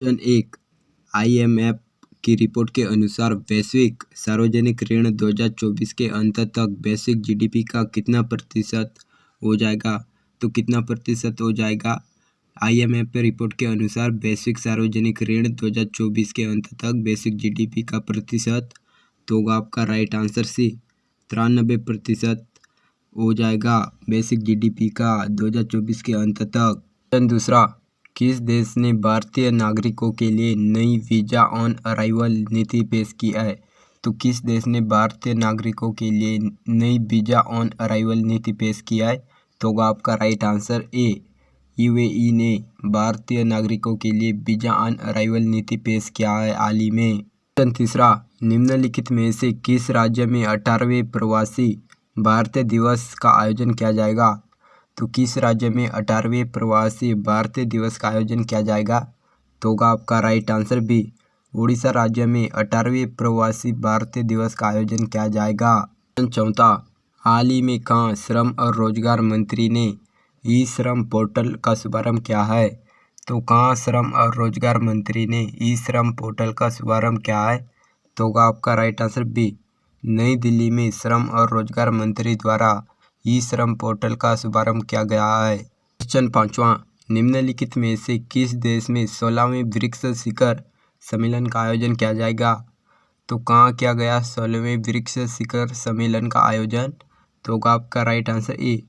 Question 1। IMF की report के अनुसार वैश्विक सार्वजनिक ऋण 2024 के अंत तक वैश्विक जीडीपी का कितना प्रतिशत हो जाएगा? तो कितना प्रतिशत हो जाएगा? आईएमएफ रिपोर्ट के अनुसार वैश्विक सार्वजनिक ऋण 2024 के अंत तक वैश्विक जीडीपी का प्रतिशत, तो होगा आपका राइट आंसर सी 93% हो जाएगा वैश्विक जीडीपी का 2024 के अंत तक। क्वेश्चन दूसरा। किस देश ने भारतीय नागरिकों के लिए नई वीज़ा ऑन अराइवल नीति पेश की है? तो किस देश ने भारतीय नागरिकों के लिए नई वीज़ा ऑन अराइवल नीति पेश किया है? तो होगा आपका राइट आंसर ए यूएई ने भारतीय नागरिकों के लिए वीज़ा ऑन अराइवल नीति पेश किया है हाल ही में। क्वेश्चन तीसरा। निम्नलिखित में से किस राज्य में 18वें प्रवासी भारतीय दिवस का आयोजन किया जाएगा? तो किस राज्य में 18वें प्रवासी भारतीय दिवस का आयोजन किया जाएगा? तो होगा आपका राइट आंसर बी उड़ीसा राज्य में 18वें प्रवासी भारतीय दिवस का आयोजन किया जाएगा। चौथा। हाल ही में कहाँ श्रम और रोजगार मंत्री ने ई श्रम पोर्टल का शुभारंभ किया है? तो कहाँ श्रम और रोजगार मंत्री ने ई श्रम पोर्टल का शुभारंभ किया है? तो होगा आपका राइट आंसर बी नई दिल्ली में श्रम और रोजगार मंत्री द्वारा ई श्रम पोर्टल का शुभारंभ किया गया है। क्वेश्चन पांचवा। निम्नलिखित में से किस देश में 16वें ब्रिक्स शिखर सम्मेलन का आयोजन किया जाएगा? तो कहाँ किया गया 16वें ब्रिक्स शिखर सम्मेलन का आयोजन? तो होगा आपका राइट आंसर ए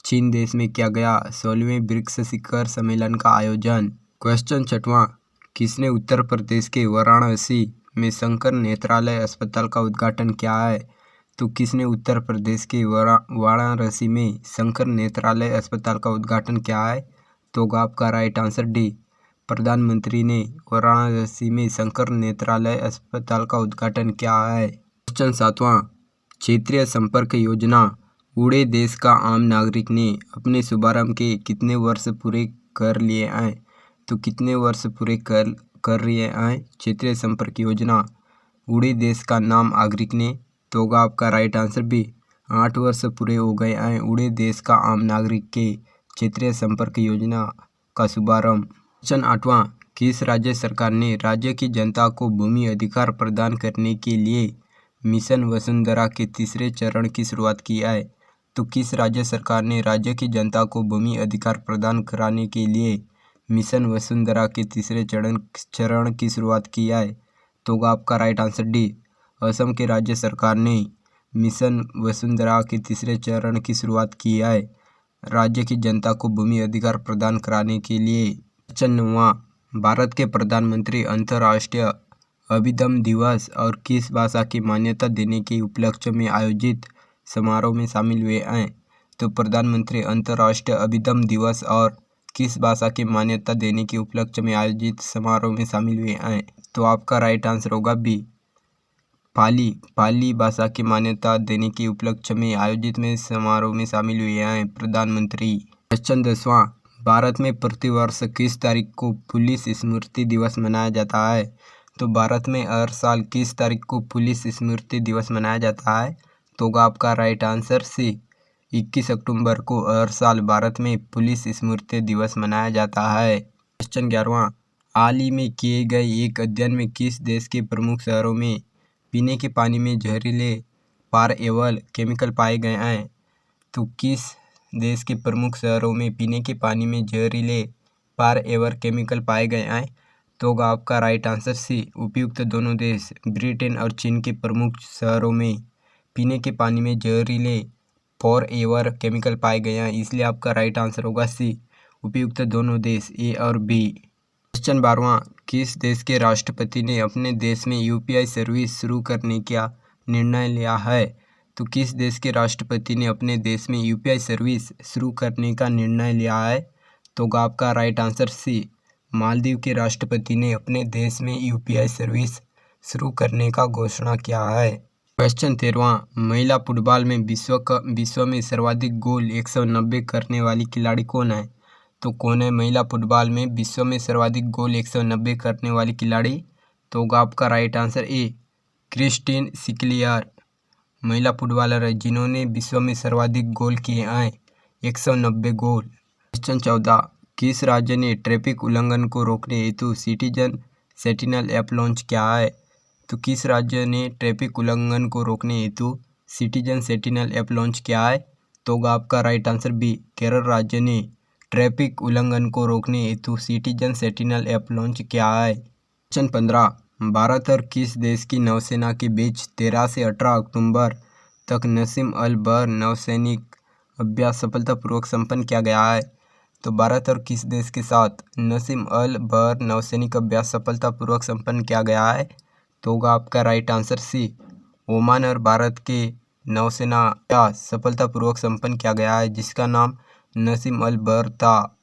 चीन देश में किया गया 16वें ब्रिक्स शिखर सम्मेलन का आयोजन। क्वेश्चन छठवां। किसने उत्तर प्रदेश के वाराणसी में शंकर नेत्रालय अस्पताल का उद्घाटन किया है? तो किसने उत्तर प्रदेश के वाराणसी में शंकर नेत्रालय अस्पताल का उद्घाटन किया है? तो होगा आपका राइट आंसर डी प्रधानमंत्री ने वाराणसी में शंकर नेत्रालय अस्पताल का उद्घाटन किया है। क्वेश्चन सातवां। क्षेत्रीय संपर्क योजना उड़े देश का आम नागरिक ने अपने शुभारंभ के कितने वर्ष पूरे कर लिए हैं? तो कितने वर्ष पूरे कर लिए हैं क्षेत्रीय संपर्क योजना उड़े देश का नाम नागरिक ने? तो होगा आपका राइट आंसर बी 8 वर्ष पूरे हो गए हैं उड़े देश का आम नागरिक के क्षेत्रीय संपर्क योजना का शुभारंभ। क्वेश्चन 8वां। किस राज्य सरकार ने राज्य की जनता को भूमि अधिकार प्रदान करने के लिए मिशन वसुंधरा के तीसरे चरण की शुरुआत की है? तो किस राज्य सरकार ने राज्य की जनता को भूमि अधिकार प्रदान कराने के लिए मिशन वसुंधरा के तीसरे चरण की शुरुआत की है? तो होगा आपका राइट आंसर डी असम के राज्य सरकार ने मिशन वसुंधरा के तीसरे चरण की शुरुआत की है राज्य की जनता को भूमि अधिकार प्रदान कराने के लिए। क्वेश्चन 9वां। भारत के प्रधानमंत्री अंतर्राष्ट्रीय अभिदम दिवस और किस भाषा की मान्यता देने के उपलक्ष्य में आयोजित समारोह में शामिल हुए हैं? तो प्रधानमंत्री अंतर्राष्ट्रीय अभिदम दिवस और किस भाषा की मान्यता देने के उपलक्ष्य में आयोजित समारोह में शामिल हुए हैं? तो आपका राइट आंसर होगा बी पाली भाषा की मान्यता देने के उपलक्ष्य में आयोजित में समारोह में शामिल हुए हैं प्रधानमंत्री। क्वेश्चन 10वां। भारत में प्रतिवर्ष किस तारीख को पुलिस स्मृति दिवस मनाया जाता है? तो भारत में हर साल किस तारीख को पुलिस स्मृति दिवस मनाया जाता है? तो होगा आपका राइट आंसर सी 21 अक्टूबर को हर साल भारत में पुलिस स्मृति दिवस मनाया जाता है। क्वेश्चन 11वां। हाल ही में किए गए एक अध्ययन में किस देश के प्रमुख शहरों में पीने के पानी में जहरीले पारएवल केमिकल पाए गए हैं? तो किस देश के प्रमुख शहरों में पीने के पानी में जहरीले पारएवल केमिकल पाए गए हैं? तो होगा आपका राइट आंसर सी उपयुक्त दोनों देश ब्रिटेन और चीन के प्रमुख शहरों में पीने के पानी में जहरीले फॉरएवर केमिकल पाए गए हैं, इसलिए आपका राइट आंसर होगा सी उपयुक्त दोनों देश ए और बी। क्वेश्चन 12वां। किस देश के राष्ट्रपति ने अपने देश में यूपीआई सर्विस शुरू करने का निर्णय लिया है? तो किस देश के राष्ट्रपति ने अपने देश में यूपीआई सर्विस शुरू करने का निर्णय लिया है? तो होगा आपका राइट आंसर सी मालदीव के राष्ट्रपति ने अपने देश में यूपीआई सर्विस शुरू करने का घोषणा किया है। क्वेश्चन 13वां। महिला फुटबॉल में विश्व में सर्वाधिक गोल 190 करने वाली खिलाड़ी कौन है? तो कौन है महिला फुटबॉल में विश्व में सर्वाधिक गोल 190 करने वाली खिलाड़ी? तो होगा आपका राइट आंसर ए क्रिस्टीन सिक्लियर महिला फुटबॉलर है जिन्होंने विश्व में सर्वाधिक गोल किए हैं 190 गोल। क्वेश्चन 14। किस राज्य ने ट्रैफिक उल्लंघन को रोकने हेतु सिटीजन सेंटिनल ऐप लॉन्च किया है? तो किस राज्य ने ट्रैफिक उल्लंघन को रोकने हेतु सिटीजन सेंटिनल ऐप लॉन्च किया है? तो होगा आपका राइट आंसर बी, केरल राज्य ने ट्रैफिक उल्लंघन को रोकने हेतु सिटीजन सेंटिनल ऐप लॉन्च किया है। क्वेश्चन 15, भारत और किस देश की नौसेना के बीच 13 से 18 अक्टूबर तक नसीम अल बर नौसैनिक अभ्यास सफलतापूर्वक संपन्न किया गया है? तो भारत और किस देश के साथ नसीम अल बर नौसैनिक अभ्यास सफलतापूर्वक संपन्न किया गया है? तो होगा आपका राइट आंसर सी, ओमान और भारत के नौसेना अभ्यास सफलतापूर्वक संपन्न किया गया है, जिसका नाम नसीम अल बर था।